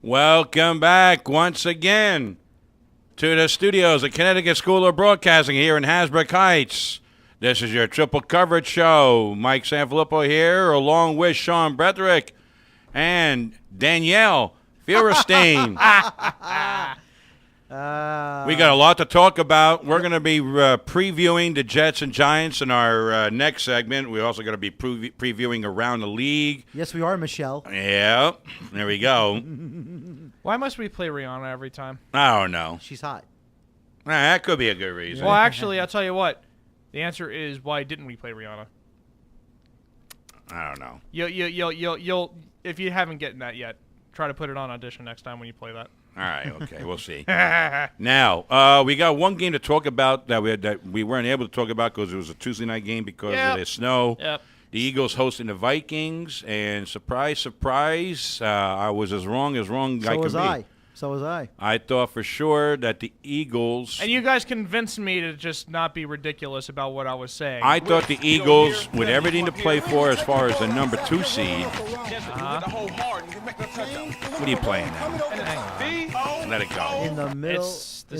Welcome back once again to the studios of Connecticut School of Broadcasting here in Hasbrook Heights. This is your triple coverage show. Mike Sanfilippo here, along with Sean Bretherick and Danielle Feuerstein. We got a lot to talk about. We're going to be previewing the Jets and Giants in our next segment. We're also going to be previewing around the league. Yes, we are, Michelle. Yeah, there we go. Why must we play Rihanna every time? I don't know. She's hot. That could be a good reason. Well, actually, I'll tell you what. The answer is, why didn't we play Rihanna? I don't know. You'll if you haven't gotten that yet, try to put it on audition next time when you play that. All right, okay, we'll see. Now, we got one game to talk about that we weren't able to talk about because it was a Tuesday night game because of the snow. Yep. The Eagles hosting the Vikings, and surprise, surprise, I was as wrong as wrong So I was could be. So was I. I thought for sure that the Eagles. And you guys convinced me to just not be ridiculous about what I was saying. I thought the Eagles, with everything to play for as far as the number 2 seed. What are you playing now? Let it go. In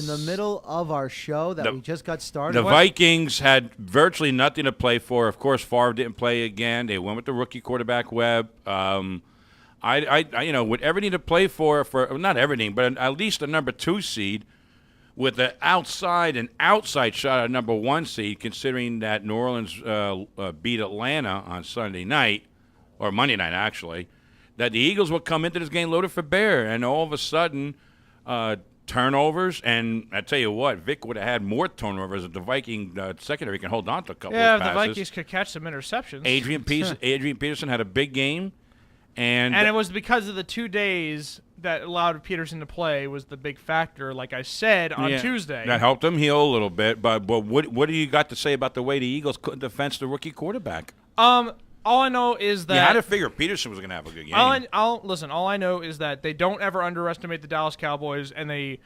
the middle of our show that we just got started. The Vikings had virtually nothing to play for. Of course, Favre didn't play again. They went with the rookie quarterback Webb. I with everything to play for not everything, but at least a number 2 seed, with an outside shot at number 1 seed, considering that New Orleans beat Atlanta on Sunday night, or Monday night actually, that the Eagles will come into this game loaded for bear, and all of a sudden, turnovers, and I tell you what, Vic would have had more turnovers if the Viking secondary can hold on to a couple of passes. Yeah, the Vikings could catch some interceptions. Adrian Peterson had a big game. And it was because of the 2 days that allowed Peterson to play was the big factor, like I said, on Tuesday. That helped him heal a little bit. But what do you got to say about the way the Eagles couldn't defend the rookie quarterback? All I know is that you had to figure Peterson was going to have a good game. All I know is that they don't ever underestimate the Dallas Cowboys, and they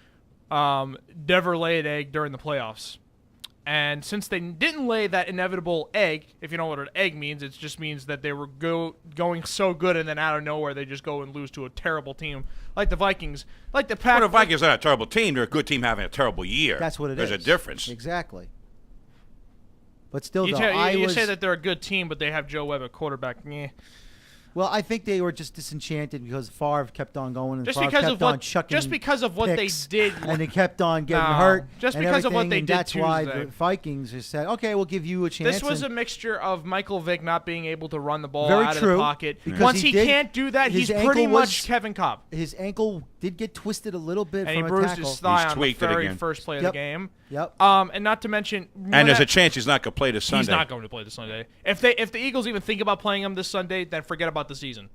never lay an egg during the playoffs. And since they didn't lay that inevitable egg, if you know what an egg means, it just means that they were going so good, and then out of nowhere they just go and lose to a terrible team like the Vikings, like the Packers. Well, the Vikings are not a terrible team; they're a good team having a terrible year. That's what it is. There's a difference. Exactly. But still, you say that they're a good team, but they have Joe Webb at quarterback. Meh. Well, I think they were just disenchanted because Favre kept on going and just Favre because kept of what, on chucking just because of what picks, they did, and they kept on getting hurt. Just and because of what they and did that's Tuesday. why the Vikings just said, "Okay, we'll give you a chance." This was a mixture of Michael Vick not being able to run the ball Very out true, of the pocket. because Once he he did- can't do that, his he's pretty ankle much was- Kevin Cobb. His ankle did get twisted a little bit And he from a bruised tackle. his thigh on the tweaked it very again. first play of Yep. the game. Yep. And not to mention, And there's a chance he's not going to play this Sunday. he's not going to play this Sunday. If the Eagles even think about playing him this Sunday, then forget about the season.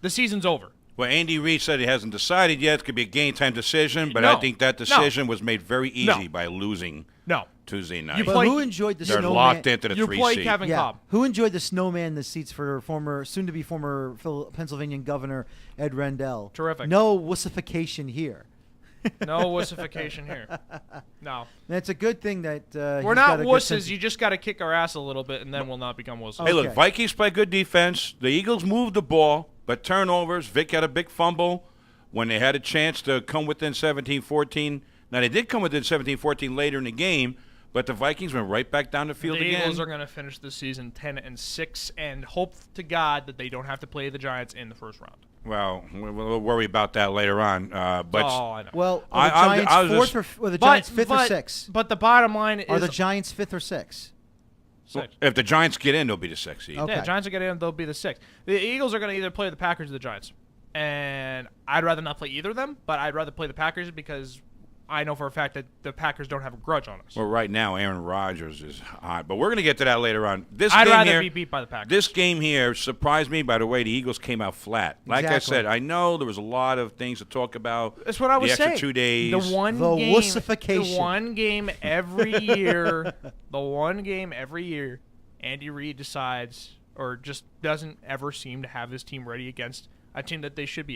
The season's over. Well, Andy Reid said he hasn't decided yet. It could be a game-time decision, but No. I think that decision was made very easy by losing No. Tuesday night. You But play- who enjoyed the They're snowman? locked into the You 3 play seed. Kevin Yeah. Cobb. Who enjoyed the snowman in the seats for soon-to-be former Pennsylvania Governor Ed Rendell? Terrific. No wussification here. No wussification here. No. And it's a good thing that We're not wusses. You just got to kick our ass a little bit, and then we'll not become wusses. Hey, look, Okay. Vikings play good defense. The Eagles moved the ball, but turnovers. Vic had a big fumble when they had a chance to come within 17-14. Now, they did come within 17-14 later in the game, but the Vikings went right back down the field The again. Eagles are going to finish the season 10-6 and hope to God that they don't have to play the Giants in the first round. Well, we'll worry about that later on. But I know. Well, I- are the I Giants was fourth just- or the Giants fifth or but, sixth? But the bottom line is Are the Giants fifth or sixth? six. if the Giants get in, they'll be the 6th seed. Okay. Yeah, Giants will get in. They'll be the 6th. The Eagles are going to either play the Packers or the Giants. And I'd rather not play either of them, but I'd rather play the Packers because I know for a fact that the Packers don't have a grudge on us. Well, right now, Aaron Rodgers is hot, but we're going to get to that later on. I'd game rather here, be beat by the Packers. This game here surprised me by the way the Eagles came out flat. Like I Exactly. said, I know there was a lot of things to talk about. That's what I was the saying. extra 2 days. The one The game, wussification. The one game every year. The one game every year. Andy Reid decides, or just doesn't ever seem to have his team ready against a team that they should be